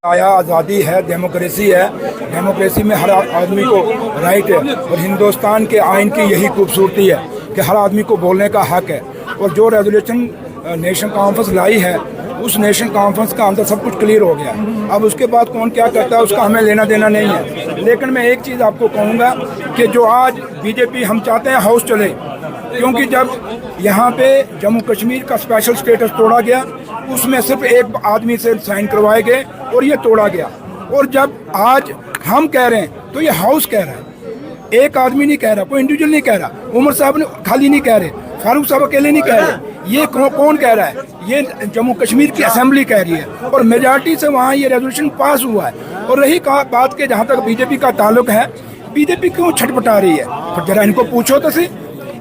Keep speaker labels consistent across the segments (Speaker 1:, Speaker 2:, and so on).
Speaker 1: आया आज़ादी है, डेमोक्रेसी है। डेमोक्रेसी में हर आदमी को राइट है और हिंदुस्तान के आइन की यही खूबसूरती है कि हर आदमी को बोलने का हक है। और जो रेजोल्यूशन नेशन कॉन्फ्रेंस लाई है, उस नेशन कॉन्फ्रेंस का अंदर सब कुछ क्लियर हो गया। अब उसके बाद कौन क्या करता है उसका हमें लेना देना नहीं है। लेकिन मैं एक चीज़ आपको कहूँगा कि जो आज बीजेपी हम चाहते हैं हाउस चले, क्योंकि जब यहाँ पे जम्मू कश्मीर का स्पेशल स्टेटस तोड़ा गया, उसमें सिर्फ एक आदमी से साइन करवाए गए और ये तोड़ा गया। और जब आज हम कह रहे हैं तो ये हाउस कह रहा है, एक आदमी नहीं कह रहा, कोई इंडिविजुअल नहीं कह रहा, उमर साहब ने खाली नहीं कह रहे, फारूक साहब अकेले नहीं कह रहे, ये कौन कह रहा है? ये जम्मू कश्मीर की असेंबली कह रही है और मेजॉरिटी से वहाँ ये रेजोल्यूशन पास हुआ है। और रही बात के जहाँ तक बीजेपी का ताल्लुक है, बीजेपी क्यों छटपटा रही है? तो जरा इनको पूछो तो सही,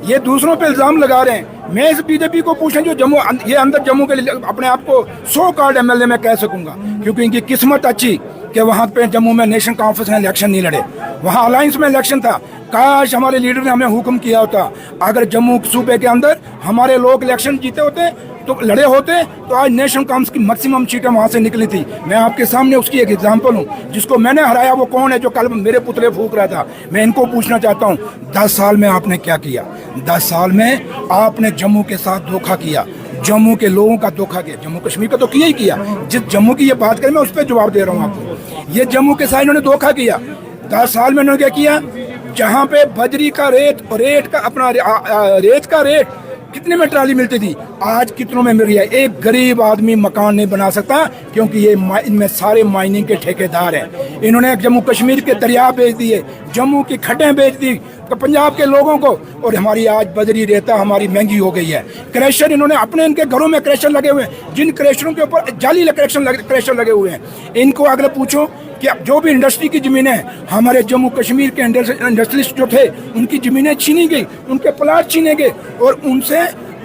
Speaker 1: ये दूसरों पे इल्जाम लगा रहे हैं। मैं इस बीजेपी को पूछें जो जम्मू ये अंदर जम्मू के लिए अपने आप को 100 कार्ड एमएलए में कह सकूंगा, क्योंकि इनकी किस्मत अच्छी कि वहाँ पे जम्मू में नेशन कॉन्फ्रेंस में इलेक्शन नहीं लड़े, वहाँ अलायंस में इलेक्शन था। काश हमारे लीडर ने हमें हुक्म किया होता, अगर जम्मू सूबे के अंदर हमारे लोग इलेक्शन जीते होते तो लड़े होते तो आज नेशनल कॉन्फ्रेंस की मैक्सिमम सीटें वहाँ से निकली थी। मैं आपके सामने उसकी एक एग्जांपल हूँ। जिसको मैंने हराया वो कौन है जो कल मेरे पुतले फूंक रहा था? मैं इनको पूछना चाहता हूँ, 10 साल में आपने क्या किया? 10 साल में आपने जम्मू के साथ धोखा किया, जम्मू के लोगों का धोखा किया, जम्मू कश्मीर का तो किया ही किया। जिस जम्मू की ये बात करें मैं उस पर जवाब दे रहा हूँ आपको। ये जम्मू के साथ इन्होंने धोखा किया। 10 साल में इन्होंने क्या किया? जहाँ पे बजरी का रेत का रेट कितने में ट्राली मिलती थी, आज कितनों में मिल रही है? एक गरीब आदमी मकान नहीं बना सकता, क्योंकि ये इनमें सारे माइनिंग के ठेकेदार हैं। इन्होंने जम्मू कश्मीर के दरिया बेच दिए, जम्मू की खड्डें बेच दी तो पंजाब के लोगों को, और हमारी आज बजरी रेता हमारी महंगी हो गई है। क्रैशर इन्होंने अपने इनके घरों में क्रैशर लगे हुए हैं, जिन क्रैशरों के ऊपर जाली क्रैशर लगे हुए हैं। इनको अगले पूछो कि जो भी इंडस्ट्री की ज़मीनें हैं, हमारे जम्मू कश्मीर के इंडस्ट्रियलिस्ट जो थे उनकी ज़मीनें छीनी गई, उनके प्लाट छीने गए और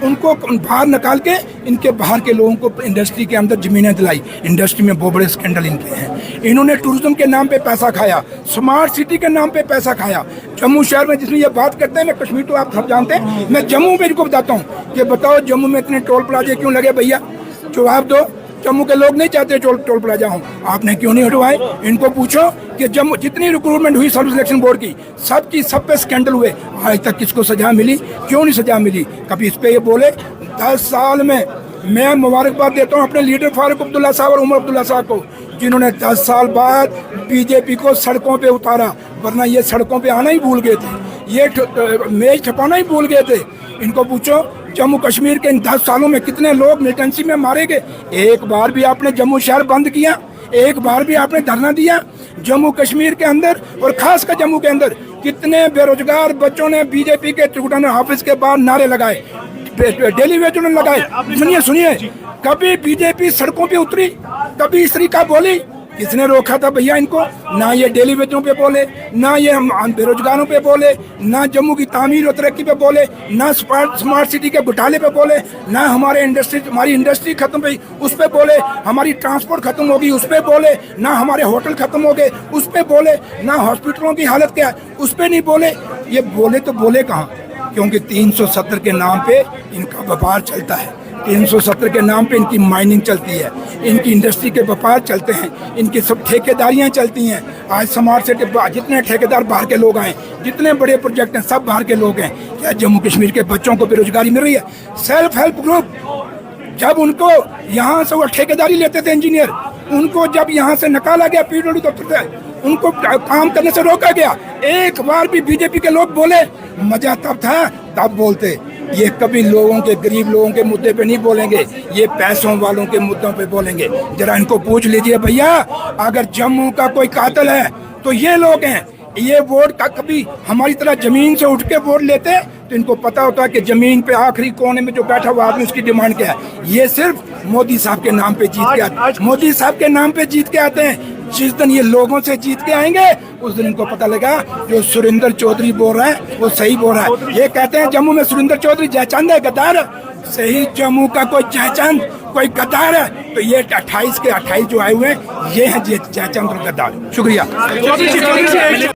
Speaker 1: उनको बाहर निकाल के इनके बाहर के लोगों को इंडस्ट्री के अंदर ज़मीनें दिलाई। इंडस्ट्री में बहुत बड़े स्कैंडल इनके हैं। इन्होंने टूरिज्म के नाम पे पैसा खाया, स्मार्ट सिटी के नाम पे पैसा खाया। जम्मू शहर में जिसमें ये बात करते हैं, मैं कश्मीर तो आप सब जानते हैं, मैं जम्मू में इनको बताता हूँ कि बताओ जम्मू में इतने टोल प्लाजे क्यों लगे भैया? जवाब दो। जम्मू के लोग नहीं चाहते टोल प्लाजा हो, आपने क्यों नहीं हटवाए? इनको पूछो कि जम्मू जितनी रिक्रूटमेंट हुई सर्विस सिलेक्शन बोर्ड की, सब पे स्कैंडल हुए, आज तक किसको सजा मिली? क्यों नहीं सजा मिली? कभी इस पे ये बोले? 10 साल में मैं मुबारकबाद देता हूँ अपने लीडर फारूक अब्दुल्ला साहब और उमर अब्दुल्ला साहब को, जिन्होंने 10 साल बाद बीजेपी को सड़कों पे उतारा, वरना ये सड़कों पे आना ही भूल गए थे, ये मेज छपाना ही भूल गए थे। इनको पूछो जम्मू कश्मीर के इन 10 सालों में कितने लोग मिलिटेंसी में मारे गए? एक बार भी आपने जम्मू शहर बंद किया? एक बार भी आपने धरना दिया? जम्मू कश्मीर के अंदर और खासकर जम्मू के अंदर कितने बेरोजगार बच्चों ने बीजेपी के त्रिकुटाना ऑफिस के बाहर नारे लगाए, डेली वेज उन्होंने लगाए। सुनिए, कभी बीजेपी सड़कों पे उतरी? कभी इस तरीका बोली? किसने रोका था भैया इनको? ना ये डेली वेजों पे बोले, ना ये हम बेरोजगारों पे बोले, ना जम्मू की तामीर और तरक्की पे बोले, ना स्मार्ट सिटी के घोटाले पे बोले, ना हमारी इंडस्ट्री खत्म हुई उस पे बोले, हमारी ट्रांसपोर्ट खत्म होगी उस पे बोले, ना हमारे होटल खत्म हो गए उस पे बोले, ना हॉस्पिटलों की हालत क्या है उस पे नहीं बोले। ये बोले तो बोले कहाँ? क्योंकि 370 के नाम पे इनका व्यापार चलता है, 370 के नाम पे इनकी माइनिंग चलती है, इनकी इंडस्ट्री के व्यापार चलते हैं, इनकी सब ठेकेदारियां चलती हैं। आज स्मार्ट सिटी जितने ठेकेदार बाहर के लोग आए, जितने बड़े प्रोजेक्ट हैं सब बाहर के लोग हैं। क्या जम्मू कश्मीर के बच्चों को बेरोजगारी मिल रही है? सेल्फ हेल्प ग्रुप जब उनको यहाँ से वो ठेकेदारी लेते थे इंजीनियर, उनको जब यहाँ से निकाला गया पीडब्ल्यू दफ्तर से, उनको काम करने से रोका गया। एक बार भी बीजेपी के लोग बोले? मजा तब था तब बोलते। ये कभी लोगों के, गरीब लोगों के मुद्दे पे नहीं बोलेंगे, ये पैसों वालों के मुद्दों पे बोलेंगे। जरा इनको पूछ लीजिए भैया, अगर जम्मू का कोई कातिल है तो ये लोग हैं। ये वोट का कभी हमारी तरह जमीन से उठ के वोट लेते तो इनको पता होता है कि जमीन पे आखिरी कोने में जो बैठा हुआ आदमी उसकी डिमांड क्या है। ये सिर्फ मोदी साहब के नाम पे जीत के आते, मोदी साहब के नाम पे जीत के आते हैं। जिस दिन ये लोगों से जीत के आएंगे उस दिन इनको पता लगा जो सुरेंद्र चौधरी बोल रहा है वो सही बोल रहा है। ये कहते हैं जम्मू में सुरेंद्र चौधरी जयचंद है, गद्दार। सही जम्मू का कोई जयचंद कोई गद्दार है तो ये 28 के 28 जो आए हुए हैं ये हैं जयचंद और गद्दार। शुक्रिया।